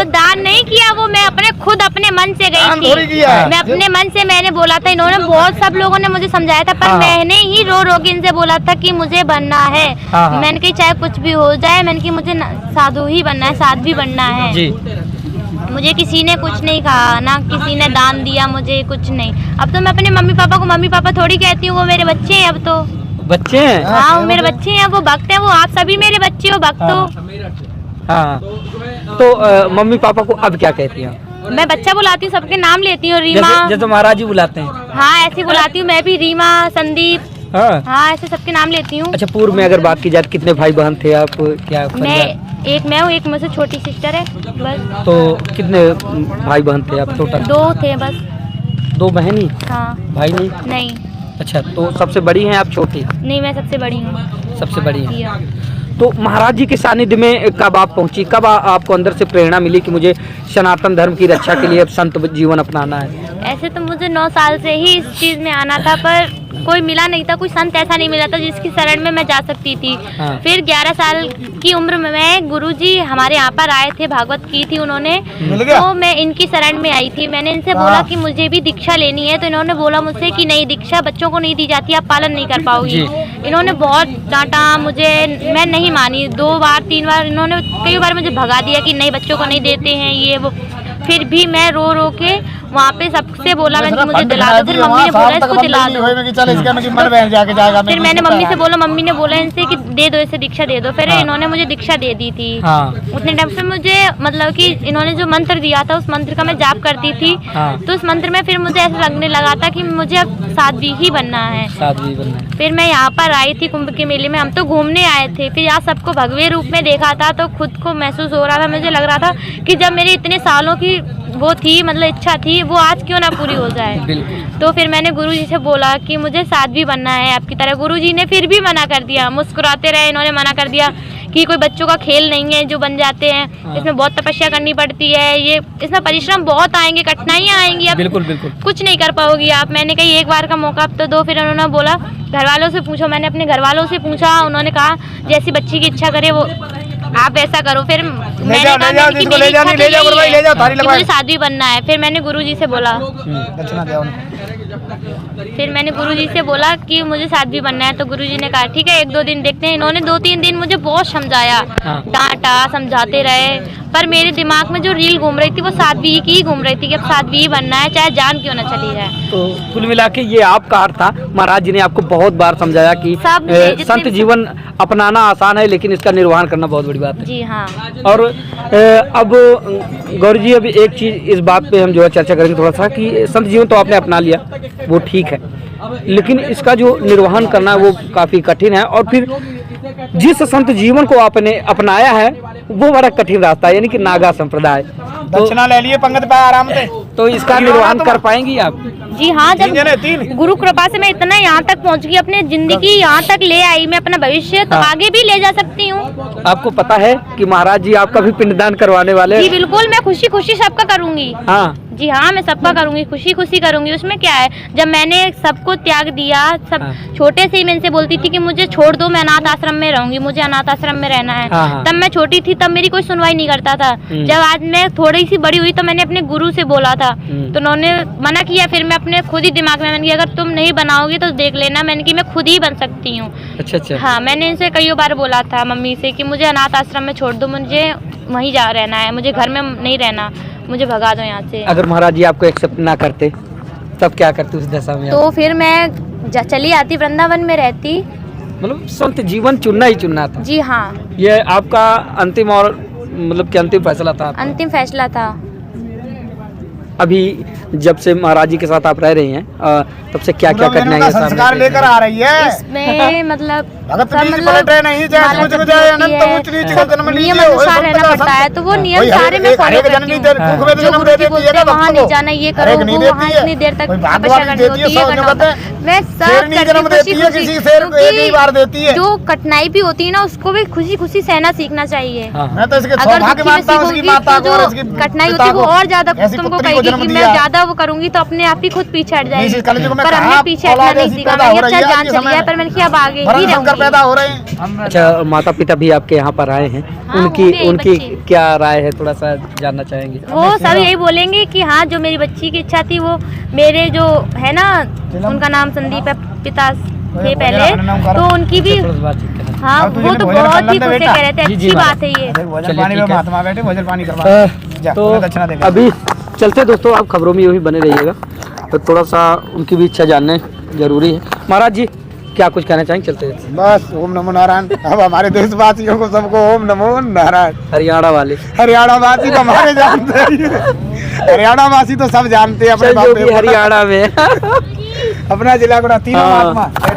वो दान नहीं किया, वो मैं अपने मन से गई थी। मैं अपने मन से मैंने बोला था, इन्होंने बहुत सब लोगों ने मुझे समझाया था, पर मैंने ही रो रो के इनसे बोला था कि मुझे बनना है। मैंने कही चाहे कुछ भी हो जाए, मैंने कही मुझे साधु ही बनना है, साध्वी बनना है जी। मुझे किसी ने कुछ नहीं कहा, ना किसी ने दान दिया मुझे, कुछ नहीं। अब तो मैं अपने मम्मी पापा को मम्मी पापा थोड़ी कहती हूँ, वो मेरे बच्चे हैं। अब तो बच्चे हैं? हाँ, वो मेरे बच्चे हैं, वो भक्त हैं, वो आप सभी मेरे बच्चे हो, भक्त हो। हाँ, तो मम्मी पापा को अब क्या कहती हैं? मैं बच्चा बुलाती हूँ, सबके नाम लेती हूँ, रीमा जैसे महाराज जी बुलाते हैं। हाँ, ऐसे बुलाती हूँ मैं भी, रीमा, संदीप। हाँ, ऐसे सबके नाम लेती हूँ। अच्छा, पूर्व में अगर बात की जाए कितने भाई बहन थे आप? क्या मैं हूँ, एक मुझसे छोटी सिस्टर है बस। तो कितने भाई बहन थे आप टोटल? 2 थे बस। 2 बहन ही? हाँ। भाई नहीं? नहीं। अच्छा, तो सबसे बड़ी हैं आप, छोटी? नहीं, मैं सबसे बड़ी हूँ। सबसे बड़ी है। तो महाराज जी के सानिध्य में कब आप पहुंची, कब आपको अंदर से प्रेरणा मिली कि मुझे सनातन धर्म की रक्षा के लिए अब संत जीवन अपनाना है? ऐसे तो मुझे 9 साल से ही इस चीज में आना था, पर कोई मिला नहीं था, कोई संत ऐसा नहीं मिला था जिसकी शरण में मैं जा सकती थी। हाँ। फिर 11 साल की उम्र में मैं गुरुजी हमारे यहाँ पर आए थे, भागवत की थी उन्होंने, तो मैं इनकी शरण में आई थी। मैंने इनसे बोला कि मुझे भी दीक्षा लेनी है, तो इन्होंने बोला मुझसे कि नहीं, दीक्षा बच्चों को नहीं दी जाती, आप पालन नहीं कर पाओगी। इन्होंने बहुत डांटा मुझे, मैं नहीं मानी। 2 बार 3 बार इन्होंने कई बार मुझे भगा दिया कि नहीं, बच्चों को नहीं देते हैं ये वो। फिर भी मैं रो रो के वहाँ पे सबसे बोला, मैंने मुझे दिला दो। फिर मम्मी ने बोला इसको दिला दो। फिर मैंने मम्मी से बोला, मम्मी ने बोला इनसे कि दे दो, इसे दीक्षा दे दो। फिर इन्होंने मुझे दीक्षा दे दी थी। उतने टाइम से मुझे मतलब कि इन्होंने जो मंत्र दिया था, उस मंत्र का मैं जाप करती थी। तो उस मंत्र में फिर मुझे ऐसा लगने लगा था कि मुझे अब साध्वी ही बनना है। फिर मैं यहाँ पर आई थी कुंभ के मेले में, हम तो घूमने आए थे। फिर यहाँ सबको भगवे रूप में देखा था, तो खुद को महसूस हो रहा था, मुझे लग रहा था कि जब मेरे इतने सालों की वो थी, मतलब इच्छा थी, वो आज क्यों ना पूरी हो जाए। तो फिर मैंने गुरुजी से बोला कि मुझे साध्वी बनना है आपकी तरह। गुरुजी ने फिर भी मना कर दिया, मुस्कुराते रहे, इन्होंने मना कर दिया कि कोई बच्चों का खेल नहीं है जो बन जाते हैं। इसमें बहुत तपस्या करनी पड़ती है, ये इसमें परिश्रम बहुत आएंगे, कठिनाइयाँ आएंगी, अब बिल्कुल कुछ नहीं कर पाओगी आप। मैंने कही एक बार का मौका अब तो दो। फिर उन्होंने बोला घर वालों से पूछो। मैंने अपने घर वालों से पूछा, उन्होंने कहा जैसी बच्ची की इच्छा करे वो आप ऐसा करो। फिर मैंने कहा मुझे साध्वी बनना है। फिर मैंने गुरुजी से बोला, कि मुझे साध्वी बनना है। तो गुरुजी ने कहा ठीक है, 1-2 दिन देखते हैं। इन्होंने 2-3 दिन मुझे बहुत समझाया, डांटा, समझाते रहे, पर मेरे दिमाग में जो रील घूम रही थी वो साध्वी की ही घूम रही थी कि अब साध्वी ही बनना है, चाहे जान क्यों न चली जाए। तो कुल मिला के ये आपका अर्थ था। महाराज जी ने आपको बहुत बार समझाया कि संत जीवन अपनाना आसान है, लेकिन इसका निर्वहन करना बहुत बड़ी बात है। जी हाँ। और अब गौरी जी, अभी एक चीज इस बात पे हम जो है चर्चा करेंगे थोड़ा सा कि संत जीवन तो आपने अपना लिया, वो ठीक है, लेकिन इसका जो निर्वहन करना है वो काफी कठिन है। और फिर जिस संत जीवन को आपने अपनाया है वो बड़ा कठिन रास्ता है, यानी कि नागा संप्रदाय। दक्षिणा ले लिए पंगत पे आराम से, तो इसका निर्वहन कर पाएंगी आप? जी हाँ, जब गुरु कृपा से मैं इतना यहाँ तक पहुँच गई, अपने जिंदगी यहाँ तक ले आई, मैं अपना भविष्य तो आगे भी ले जा सकती हूँ। आपको पता है कि महाराज जी आपका भी पिंडदान करवाने वाले? जी बिल्कुल, मैं खुशी खुशी सबका करूँगी। हाँ जी हाँ, मैं सबका करूँगी, खुशी खुशी करूँगी। उसमें क्या है, जब मैंने सबको त्याग दिया, सब छोटे से ही मैं इनसे बोलती थी कि मुझे छोड़ दो, मैं अनाथ आश्रम में रहूंगी, मुझे अनाथ आश्रम में रहना है। तब मैं छोटी थी, तब मेरी कोई सुनवाई नहीं करता था। जब आज मैं थोड़ी सी बड़ी हुई तो मैंने अपने गुरु से बोला था, तो उन्होंने मना किया। फिर मैं अपने खुद ही दिमाग में, मैंने कहा अगर तुम नहीं बनाओगी तो देख लेना, मैंने कि मैं खुद ही बन सकती हूँ। अच्छा। हाँ, मैंने इनसे कई बार बोला था मम्मी से कि मुझे अनाथ आश्रम में छोड़ दो, मुझे वहीं जा रहना है, मुझे घर में नहीं रहना, मुझे भगा दो यहाँ से। अगर महाराज जी आपको एक्सेप्ट ना करते तब क्या करती उस दशा में? तो फिर मैं चली आती, वृंदावन में रहती। मतलब संत जीवन चुनना ही चुनना था? जी हाँ। ये आपका अंतिम और मतलब कि अंतिम फैसला था? अंतिम फैसला था। अभी जब से महाराज जी के साथ आप रह रही हैं तब से क्या क्या करना है? संस्कार लेकर आ रही है इसमें, मतलब नियम अनुसार रहना पड़ता है, तो वो नियम सारे में फॉलो करती हूँ। जो गुरुजी बोलते हैं वहाँ नहीं जाना, ये करो, वो वहाँ इतनी देर तक तपस्या करनी होती है, मैं सब करती हूँ। जो कठिनाई भी होती है ना, उसको भी खुशी खुशी सहना सीखना चाहिए। अगर कठिनाई होती है वो और ज्यादा तुमको कहेगी कि मैं ज्यादा करेगा वो करूंगी तो अपने आप ही खुद पीछे हट नहीं, जाएगी। कलयुग में पर हमने कहाँ पीछे हटना औलाद नहीं ऐसी सीखा। पैदा मैं हो ये रही अच्छा है आज जान के चली समय है में। पर मैंने कहा अब आगे वरण ही शंकर रहूंगी। पैदा हो रहे हैं। अच्छा, माता पिता भी आपके यहाँ पर आए हैं, हाँ, उनकी होंगे उनकी बच्चे। क्या राय है, थोड़ा सा जानना चाहेंगे। वो सब यही बोलेंगे कि हाँ जो मेरी बच्ची की इच्छा थी वो मेरे जो है ना, उनका नाम संदीप है, पिता थे पहले, तो उनकी भी थोड़ा सा बातचीत करें। हाँ अब तुझे वो तो भोजन बहुत करना ही था खुश बेटा। कह रहे थे, जी, जी, अच्छी महाराज। बात है ये। भोजन चलिए, पानी ठीक में है। महात्मा बैठे, भोजन पानी करवा जा, तो उन्हें दक्षिणा दे दे। अभी चलते दोस्तों, आप खबरों में यूँ ही बने रहिएगा, तो थोड़ा सा उनकी भी इच्छा जानने जरूरी है। महाराज जी क्या कुछ कहना चाहेंगे, चलते हैं। बस ओम नमो नारायण। अब हमारे देशवासियों को सबको ओम नमो नारायण। हरियाणा वाले हरियाणा वासी तो हमारे जानते हैं, हरियाणा वासी तो सब जानते हैं अपने चल जो बाप भी पे। हरियाणा में अपना जिला को तीनों हाँ। महात्मा